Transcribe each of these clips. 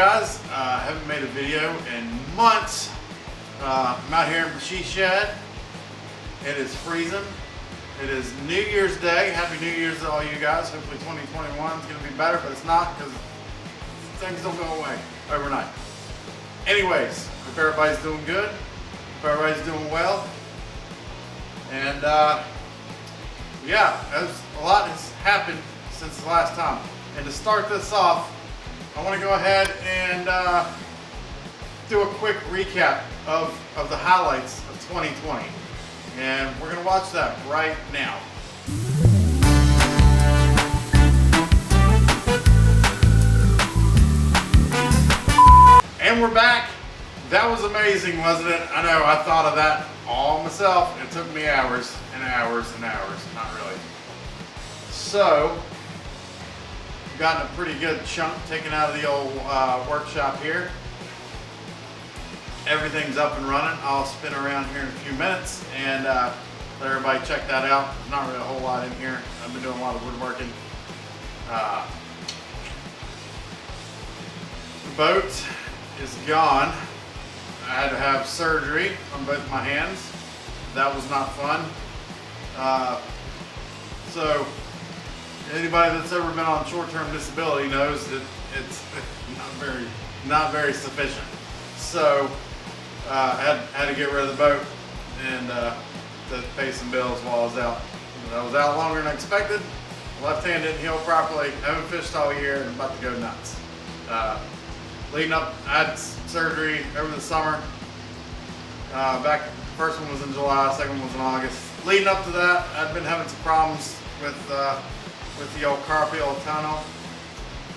guys? I haven't made a video in months. I'm out here in the she shed. It is freezing. It is New Year's Day. Happy New Year's to all you guys. Hopefully 2021 is going to be better, but it's not because things don't go away overnight. Anyways, hope everybody's doing good. Hope everybody's doing well. And yeah, a lot has happened since the last time. And to start this off, I want to go ahead and do a quick recap of the highlights of 2020. And we're going to watch that right now. And we're back. That was amazing, wasn't it? I know, I thought of that all myself. It took me hours and hours and hours. Not really. So, gotten a pretty good chunk taken out of the old workshop here. Everything's up and running. I'll spin around here in a few minutes and let everybody check that out. There's not really a whole lot in here. I've been doing a lot of woodworking. The boat is gone. I had to have surgery on both my hands. That was not fun. So anybody that's ever been on short-term disability knows that it's not very sufficient. So had to get rid of the boat and to pay some bills while I was out. I was out longer than expected. Left hand didn't heal properly. Haven't fished all year and I'm about to go nuts. Leading up, I had surgery over the summer. First one was in July, second one was in August. Leading up to that, I'd been having some problems with the old carpal tunnel,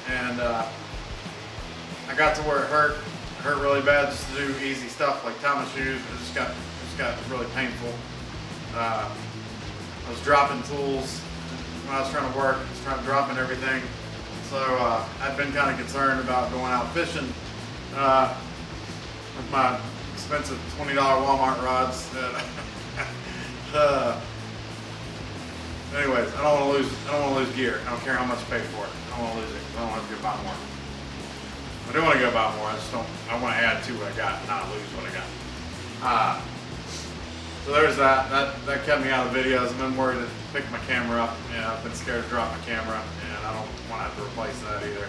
and I got to where it hurt really bad just to do easy stuff like tie my shoes. It just got really painful. I was dropping tools when I was trying to work. I was dropping everything. So I'd been kind of concerned about going out fishing with my expensive $20 Walmart rods. Anyways, I don't want to lose gear. I don't care how much I pay for it. I don't want to lose it. I don't want to go buy more. I do want to go buy more. I want to add to what I got, not lose what I got. So there's that. That kept me out of the videos. I've been worried to pick my camera up. Yeah, I've been scared to drop my camera, and I don't want to have to replace that either.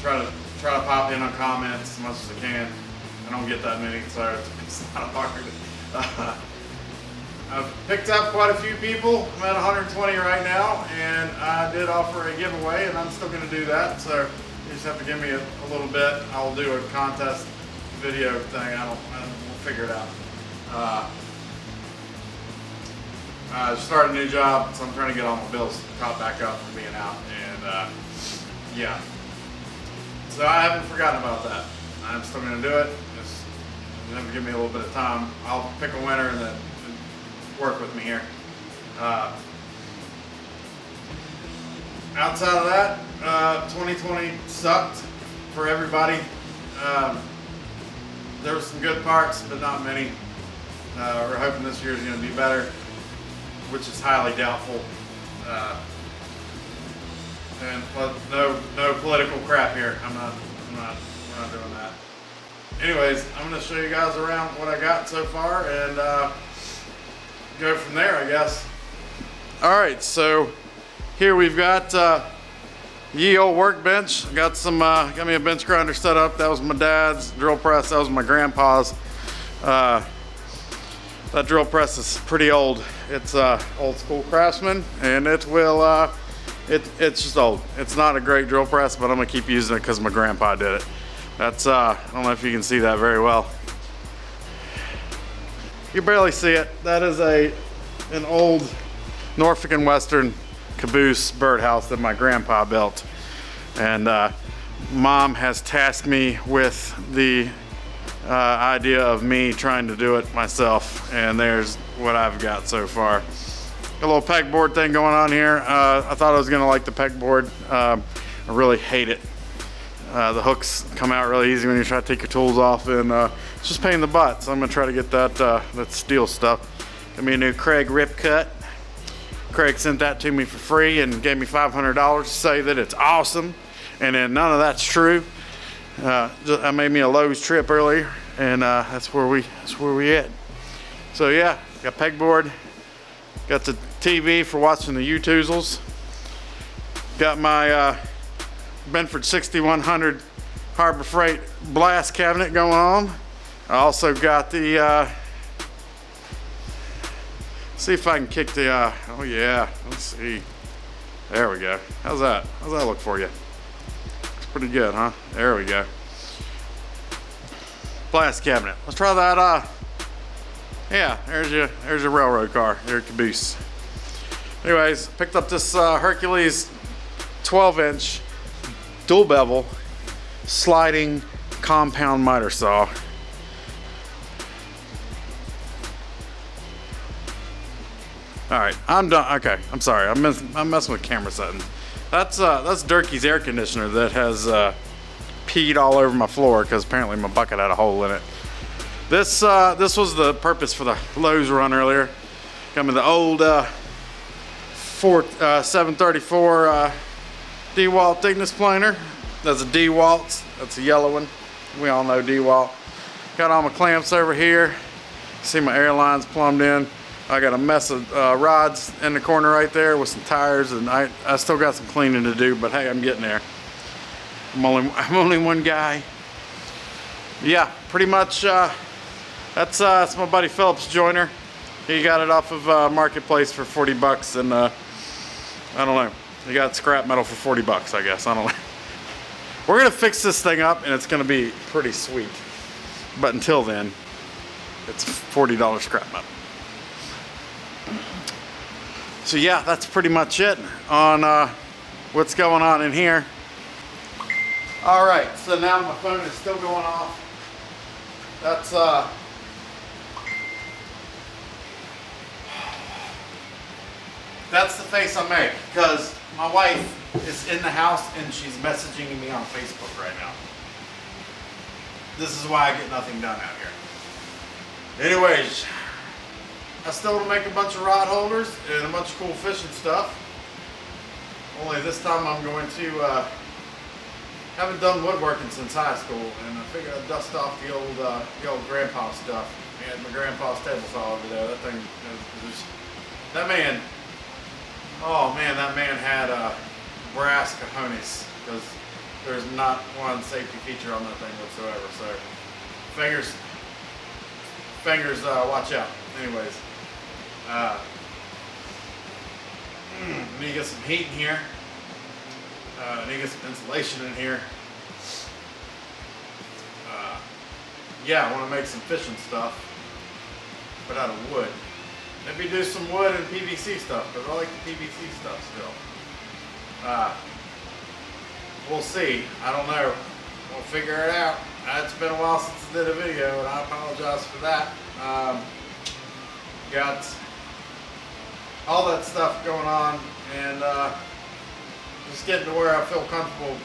Try to pop in on comments as much as I can. I don't get that many, so it's not hard. I've picked up quite a few people. I'm at 120 right now, and I did offer a giveaway, and I'm still going to do that. So you just have to give me a little bit. I'll do a contest video thing. We'll figure it out. I started a new job, so I'm trying to get all my bills caught back up from being out, and yeah. So I haven't forgotten about that. I'm still going to do it. Just have to give me a little bit of time. I'll pick a winner and then work with me here. Outside of that, 2020 sucked for everybody. There were some good parts, but not many. We're hoping this year is going to be better, which is highly doubtful. But no political crap here. We're not doing that. Anyways, I'm going to show you guys around what I got so far and go from there, I guess. All right, so here we've got ye old workbench. Got me a bench grinder set up. That was my dad's drill press. That was my grandpa's. That drill press is pretty old. It's old school Craftsman, and it will. It's just old. It's not a great drill press, but I'm gonna keep using it because my grandpa did it. That's I don't know if you can see that very well. You barely see it. That is an old Norfolk and Western caboose birdhouse that my grandpa built, and Mom has tasked me with the idea of me trying to do it myself, and there's what I've got so far. A little pegboard thing going on here. I thought I was gonna like the pegboard. I really hate it. The hooks come out really easy when you try to take your tools off, and it's just a pain in the butt. So I'm gonna try to get that steel stuff. Got me a new Craig Rip Cut. Craig sent that to me for free and gave me $500 to say that it's awesome. And then none of that's true. I made me a Lowe's trip earlier, and that's where we at. So yeah, got pegboard, got the TV for watching the U-Toozles, got my Benford 6100 Harbor Freight blast cabinet going on. I also got the see if I can kick the oh yeah, let's see, there we go. How's that look for you? It's pretty good, huh? There we go. Blast cabinet, let's try that. Yeah, there's your railroad car, your caboose. Anyways, picked up this Hercules 12-inch dual bevel sliding compound miter saw. All right, I'm done. Okay, I'm sorry. I'm messing with camera settings. That's Durkee's air conditioner that has peed all over my floor because apparently my bucket had a hole in it. This was the purpose for the Lowe's run earlier. Got me the old 734 DeWalt thickness planer. That's a DeWalt. That's a yellow one. We all know DeWalt. Got all my clamps over here. See my air lines plumbed in. I got a mess of rods in the corner right there with some tires, and I still got some cleaning to do, but hey, I'm getting there. I'm only one guy. Yeah, pretty much. That's my buddy Phillips Joiner. He got it off of Marketplace for 40 bucks, and I don't know. He got scrap metal for 40 bucks, I guess. I don't know. We're gonna fix this thing up, and it's gonna be pretty sweet. But until then, it's $40 scrap metal. So yeah, that's pretty much it on what's going on in here. All right, so now my phone is still going off. That's the face I make because my wife is in the house and she's messaging me on Facebook right now. This is why I get nothing done out here. Anyways, I still make a bunch of rod holders and a bunch of cool fishing stuff. Only this time I'm going to, haven't done woodworking since high school, and I figured I'd dust off the old grandpa stuff. And my grandpa's table saw over there. That thing, that man, oh man, that man had brass cojones, because there's not one safety feature on that thing whatsoever. So fingers, watch out. Anyways, need to get some heat in here. Need to get some insulation in here. Yeah, I want to make some fishing stuff, but out of wood. Maybe do some wood and PVC stuff, but I like the PVC stuff still. We'll see. I don't know. We'll figure it out. It's been a while since I did a video, and I apologize for that. Got all that stuff going on, and just getting to where I feel comfortable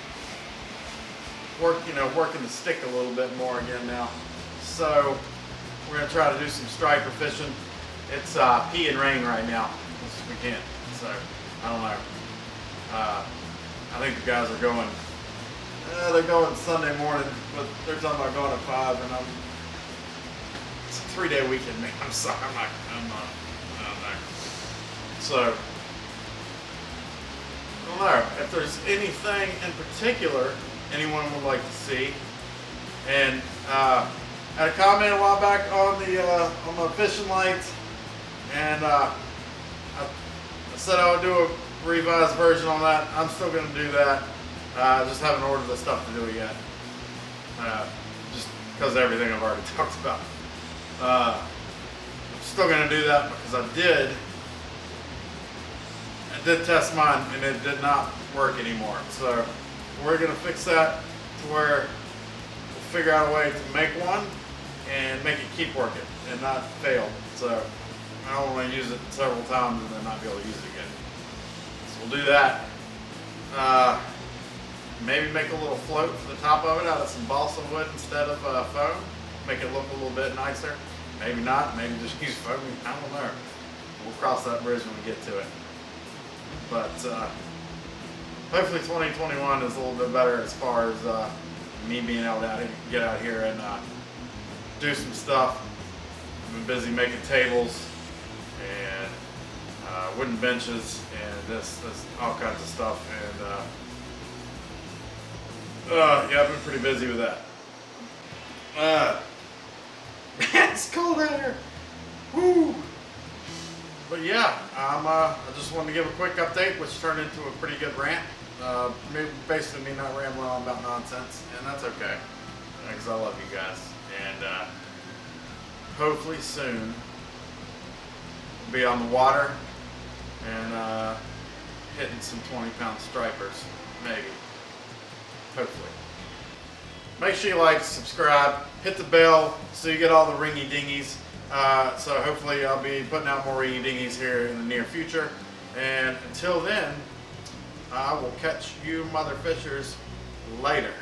working the stick a little bit more again now. So we're gonna try to do some striper fishing. It's pee and rain right now this weekend, so I don't know. I think the guys are going. They're going Sunday morning, but they're talking about going at 5, and it's a 3-day weekend, man. I'm sorry, I'm not. So I don't know if there's anything in particular anyone would like to see. And I had a comment a while back on the fishing lights, and I said I would do a revised version on that. I'm still going to do that. I just haven't ordered the stuff to do it yet. Just because of everything I've already talked about. I'm still going to do that because I did test mine and it did not work anymore. So we're going to fix that to where we'll figure out a way to make one and make it keep working and not fail. So I don't want to use it several times and then not be able to use it again. So we'll do that. Maybe make a little float for the top of it out of some balsa wood instead of foam. Make it look a little bit nicer. Maybe not. Maybe just use foam. I don't know. We'll cross that bridge when we get to it. But hopefully 2021 is a little bit better as far as me being able to get out here and do some stuff. I've been busy making tables and wooden benches and this all kinds of stuff, and yeah, I've been pretty busy with that. It's cold out here. Woo! But yeah, I just wanted to give a quick update, which turned into a pretty good rant. Basically me not rambling on about nonsense, and that's okay, because I love you guys. And hopefully soon we'll be on the water and hitting some 20-pound stripers, maybe, hopefully. Make sure you like, subscribe, hit the bell so you get all the ringy dingies. So hopefully I'll be putting out more ringy dingies here in the near future. And until then, I will catch you mother fishers later.